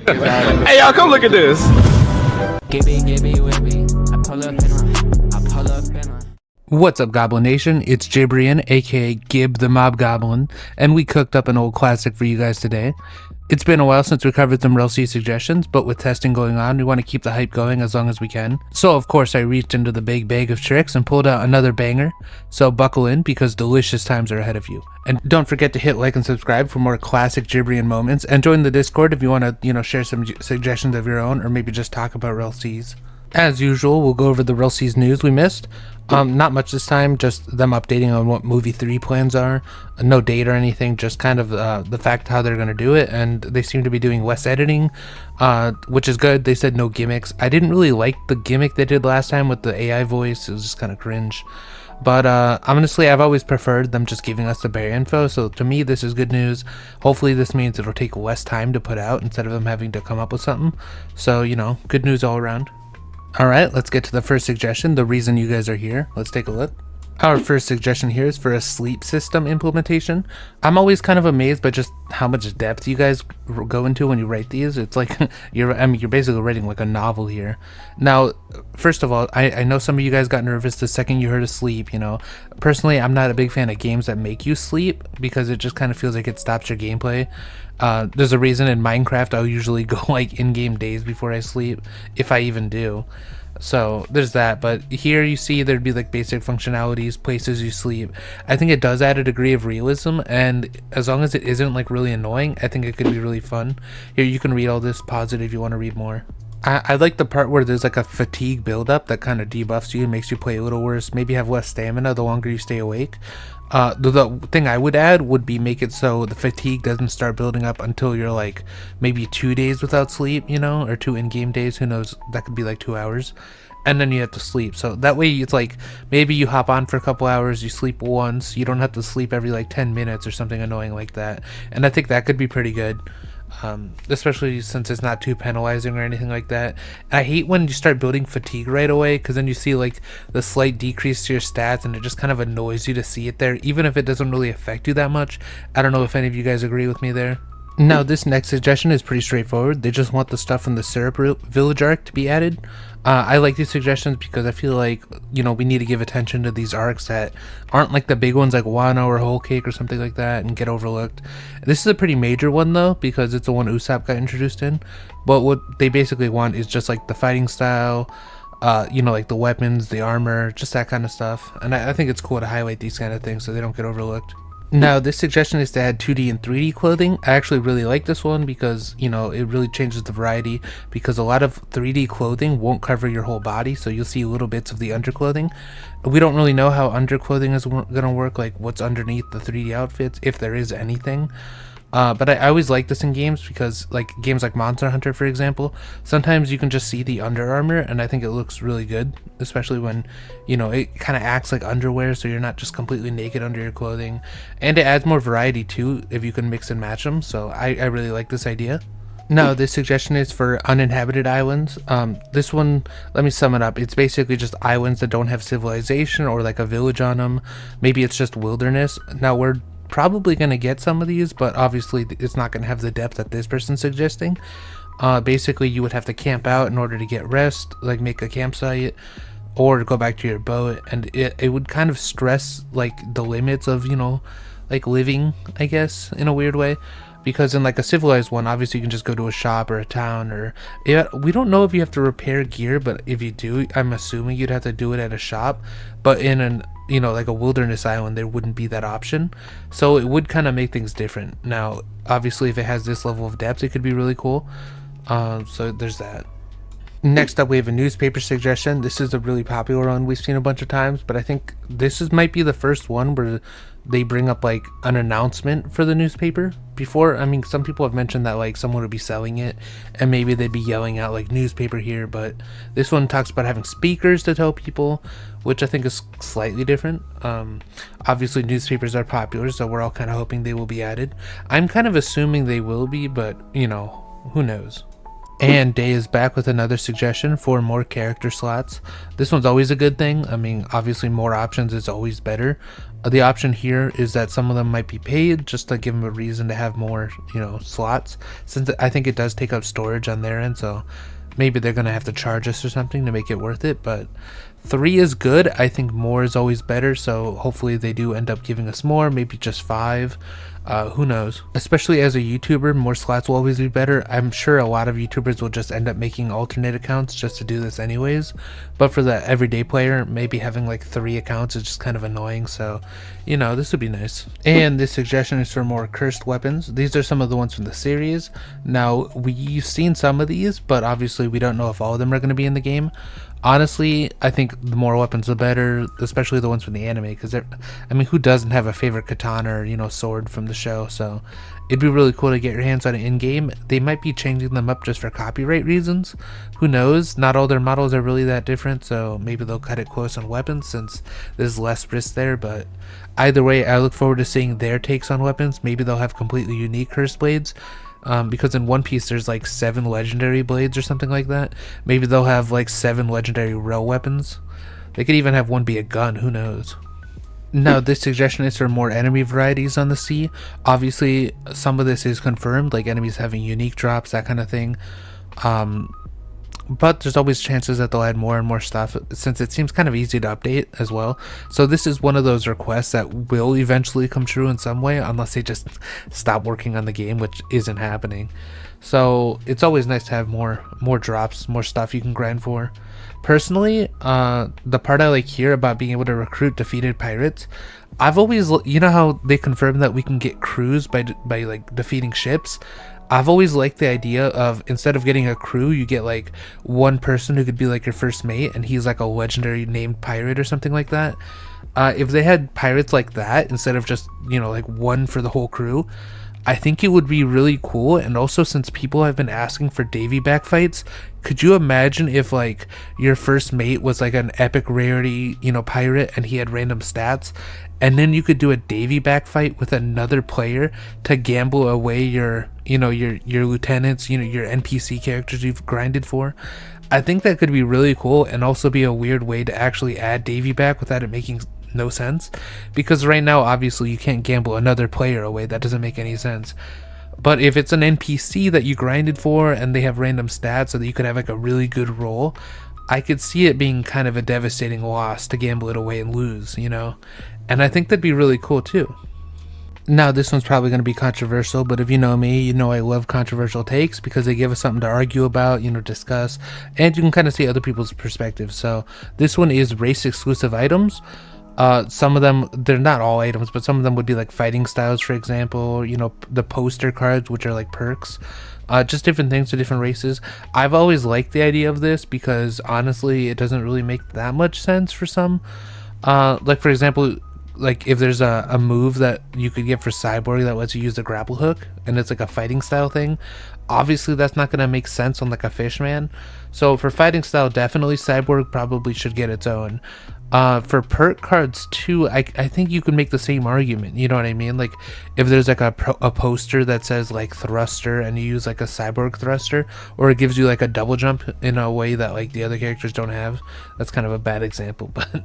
Hey y'all, come look at this. What's up, Goblin Nation? It's Jibrian, aka Gib the Mob Goblin, and we cooked up an old classic for you guys today. It's been a while since we covered some Rell suggestions, but with testing going on, we want to keep the hype going as long as we can. So of course I reached into the big bag of tricks and pulled out another banger, so buckle in because delicious times are ahead of you. And don't forget to hit like and subscribe for more classic Jibrian moments, and join the Discord if you want to, share some suggestions of your own, or maybe just talk about Rell. As usual, we'll go over the Rell news we missed. Not much this time, just them updating on what movie 3 plans are. No date or anything, just kind of the fact how they're going to do it, and they seem to be doing less editing, which is good. They said no gimmicks. I didn't really like the gimmick they did last time with the AI voice. It was just kind of cringe. But honestly, I've always preferred them just giving us the bare info, so to me this is good news. Hopefully this means it'll take less time to put out instead of them having to come up with something. So, good news all around. Alright, let's get to the first suggestion, the reason you guys are here. Let's take a look. Our first suggestion here is for a sleep system implementation. I'm always kind of amazed by just how much depth you guys go into when you write these. It's like you're basically writing like a novel here. Now, first of all, I know some of you guys got nervous the second you heard of sleep. Personally, I'm not a big fan of games that make you sleep because it just kind of feels like it stops your gameplay. There's a reason in Minecraft I'll usually go like in-game days before I sleep, if I even do. So there's that, but here you see there'd be like basic functionalities, places you sleep. I think it does add a degree of realism, and as long as it isn't like really annoying, I think it could be really fun. Here you can read all this, pause it if you want to read more. I like the part where there's like a fatigue buildup that kind of debuffs you and makes you play a little worse, maybe have less stamina the longer you stay awake. The thing I would add would be make it so the fatigue doesn't start building up until you're like maybe 2 days without sleep, or 2 in-game days, who knows, that could be like 2 hours, and then you have to sleep. So that way it's like maybe you hop on for a couple hours, you sleep once, you don't have to sleep every like 10 minutes or something annoying like that, and I think that could be pretty good. Especially since it's not too penalizing or anything like that. I hate when you start building fatigue right away, because then you see like the slight decrease to your stats and it just kind of annoys you to see it there, even if it doesn't really affect you that much. I don't know if any of you guys agree with me there. Now this next suggestion is pretty straightforward. They just want the stuff from the syrup village arc to be added. I like these suggestions because I feel like we need to give attention to these arcs that aren't like the big ones like Wano or Whole Cake or something like that and get overlooked. This is a pretty major one though, because it's the one Usopp got introduced in, but what they basically want is just like the fighting style, like the weapons, the armor, just that kind of stuff, and I think it's cool to highlight these kind of things so they don't get overlooked. Now this suggestion is to add 2D and 3D clothing. I actually really like this one because it really changes the variety, because a lot of 3D clothing won't cover your whole body, so you'll see little bits of the underclothing. We don't really know how underclothing is gonna work, like what's underneath the 3D outfits, if there is anything. But I always like this in games because, like games like Monster Hunter, for example, sometimes you can just see the Under Armor, and I think it looks really good, especially when, it kind of acts like underwear, so you're not just completely naked under your clothing. And it adds more variety too, if you can mix and match them, so I really like this idea. Now this suggestion is for uninhabited islands. This one, let me sum it up. It's basically just islands that don't have civilization or like a village on them. Maybe it's just wilderness. Now we're probably going to get some of these, but obviously it's not going to have the depth that this person's suggesting. Basically you would have to camp out in order to get rest, like make a campsite or go back to your boat, and it would kind of stress like the limits of like living, I guess, in a weird way. Because in like a civilized one, obviously you can just go to a shop or a town, or we don't know if you have to repair gear, but if you do, I'm assuming you'd have to do it at a shop. But in an like a wilderness island, there wouldn't be that option, so it would kind of make things different. Now obviously if it has this level of depth, it could be really cool. So there's that. Next up we have a newspaper suggestion. This is a really popular one we've seen a bunch of times, but I think this might be the first one where they bring up like an announcement for the newspaper. Before, I mean, some people have mentioned that like someone would be selling it and maybe they'd be yelling out like newspaper here, but this one talks about having speakers to tell people, which I think is slightly different. Obviously newspapers are popular, so we're all kind of hoping they will be added. I'm kind of assuming they will be, but who knows. And Day is back with another suggestion for more character slots. This one's always a good thing. I mean, obviously more options is always better. The option here is that some of them might be paid just to give them a reason to have more, slots, since I think it does take up storage on their end, so maybe they're going to have to charge us or something to make it worth it. But 3 is good. I think more is always better, so hopefully they do end up giving us more, maybe just 5. Who knows? Especially as a YouTuber, more slots will always be better. I'm sure a lot of YouTubers will just end up making alternate accounts just to do this anyways. But for the everyday player, maybe having like 3 accounts is just kind of annoying. So, this would be nice. And this suggestion is for more cursed weapons. These are some of the ones from the series. Now, we've seen some of these, but obviously we don't know if all of them are going to be in the game. Honestly, I think the more weapons the better, especially the ones from the anime, because who doesn't have a favorite katana or, sword from the show? So it'd be really cool to get your hands on it in-game. They might be changing them up just for copyright reasons. Who knows? Not all their models are really that different, so maybe they'll cut it close on weapons since there's less risk there, but either way, I look forward to seeing their takes on weapons. Maybe they'll have completely unique cursed blades. Because in One Piece there's like 7 legendary blades or something like that. Maybe they'll have like 7 legendary Rell weapons. They could even have one be a gun, who knows. Now this suggestion is for more enemy varieties on the sea. Obviously some of this is confirmed, like enemies having unique drops, that kind of thing. But there's always chances that they'll add more and more stuff since it seems kind of easy to update as well. So this is one of those requests that will eventually come true in some way unless they just stop working on the game, which isn't happening. So it's always nice to have more drops, more stuff you can grind for. Personally, the part I like here about being able to recruit defeated pirates, I've always, how they confirmed that we can get crews by like defeating ships. I've always liked the idea of instead of getting a crew, you get like one person who could be like your first mate and he's like a legendary named pirate or something like that. If they had pirates like that instead of just, like one for the whole crew, I think it would be really cool. And also, since people have been asking for Davy back fights, could you imagine if like your first mate was like an epic rarity, pirate and he had random stats, and then you could do a Davy back fight with another player to gamble away your lieutenants, your NPC characters you've grinded for? I think that could be really cool and also be a weird way to actually add Davy back without it making no sense, because right now obviously you can't gamble another player away. That doesn't make any sense. But if it's an NPC that you grinded for and they have random stats so that you could have like a really good roll, I could see it being kind of a devastating loss to gamble it away and lose, and I think that'd be really cool too. Now this one's probably going to be controversial, but if you know me, I love controversial takes because they give us something to argue about, discuss, and you can kind of see other people's perspectives. So this one is race exclusive items. Some of them, they're not all items, but some of them would be like fighting styles, for example, the poster cards, which are like perks, just different things to different races. I've always liked the idea of this because honestly it doesn't really make that much sense for some. Like for example, like if there's a move that you could get for Cyborg that lets you use the grapple hook and it's like a fighting style thing, obviously that's not going to make sense on like a fishman. So for fighting style, definitely Cyborg probably should get its own. For perk cards too, I think you can make the same argument, you know what I mean? Like if there's like a poster that says like thruster and you use like a cyborg thruster, or it gives you like a double jump in a way that like the other characters don't have. That's kind of a bad example, but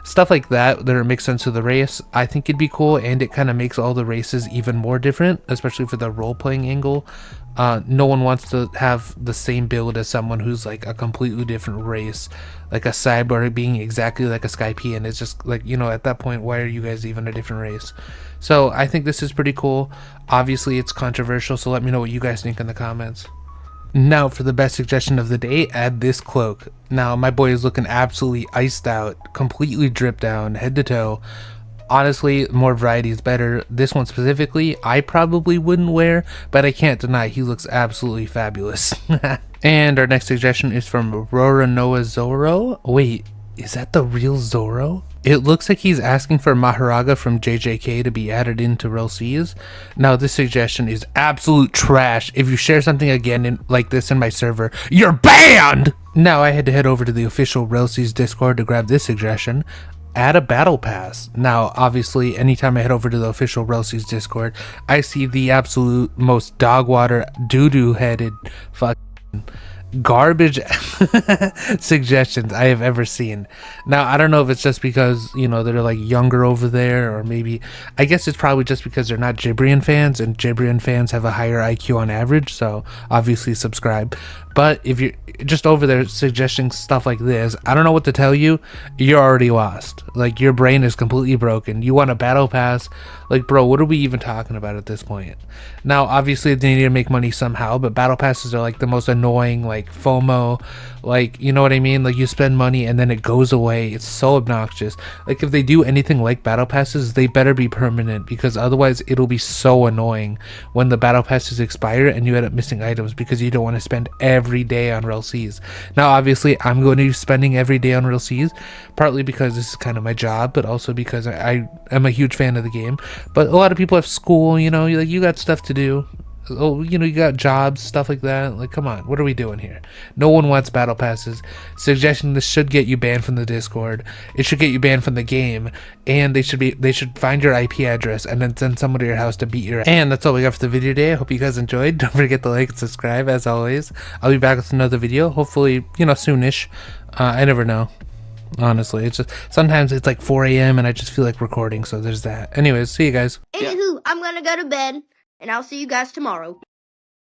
stuff like that makes sense to the race. I think it'd be cool, and it kind of makes all the races even more different, especially for the role-playing angle. No one wants to have the same build as someone who's like a completely different race, like a cyborg being exactly like a Skypean. It's just like, at that point, why are you guys even a different race? So I think this is pretty cool. Obviously it's controversial, so let me know what you guys think in the comments. Now for the best suggestion of the day, add this cloak. Now my boy is looking absolutely iced out, completely dripped down head to toe. Honestly, more variety is better. This one specifically, I probably wouldn't wear, but I can't deny he looks absolutely fabulous. And our next suggestion is from Aurora Noah Zoro. Wait, is that the real Zoro? It looks like he's asking for Maharaga from JJK to be added into Rell Seas. Now this suggestion is absolute trash. If you share something again like this in my server, you're banned! Now I had to head over to the official Rell Seas Discord to grab this suggestion. add a battle pass. Now, obviously, anytime I head over to the official Relsi's Discord, I see the absolute most dog water, doo-doo headed fucking garbage suggestions I have ever seen. Now, I don't know if it's just because, you know, they're like younger over there, or maybe, I guess it's probably just because they're not Jibrian fans, and Jibrian fans have a higher IQ on average, so obviously subscribe. But if you're just over there suggesting stuff like this, I don't know what to tell you. You're already lost. Like, your brain is completely broken. You want a battle pass? Like, bro, what are we even talking about at this point? Now, obviously, they need to make money somehow, but battle passes are like the most annoying, like FOMO, like, you know what I mean? Like, you spend money and then it goes away. It's so obnoxious. Like, if they do anything like battle passes, they better be permanent, because otherwise it'll be so annoying when the battle passes expire and you end up missing items because you don't want to spend every day on Rell Cs. Now, obviously, I'm going to be spending every day on Rell Cs, partly because this is kind of my job, but also because I am a huge fan of the game. But a lot of people have school, you know, like, you got stuff to do. Oh, you know, you got jobs, stuff like that. Like, come on, what are we doing here? No one wants battle passes. Suggesting this should get you banned from the Discord. It should get you banned from the game, and they should find your IP address and then send someone to your house to beat your ass. And that's all we got for the video today. I hope you guys enjoyed. Don't forget to like and subscribe, as always. I'll be back with another video, hopefully, you know, soonish. I never know. Honestly, it's just sometimes it's like 4 a.m. and I just feel like recording, so there's that. Anyways, see you guys. Anywho, I'm gonna go to bed, and I'll see you guys tomorrow.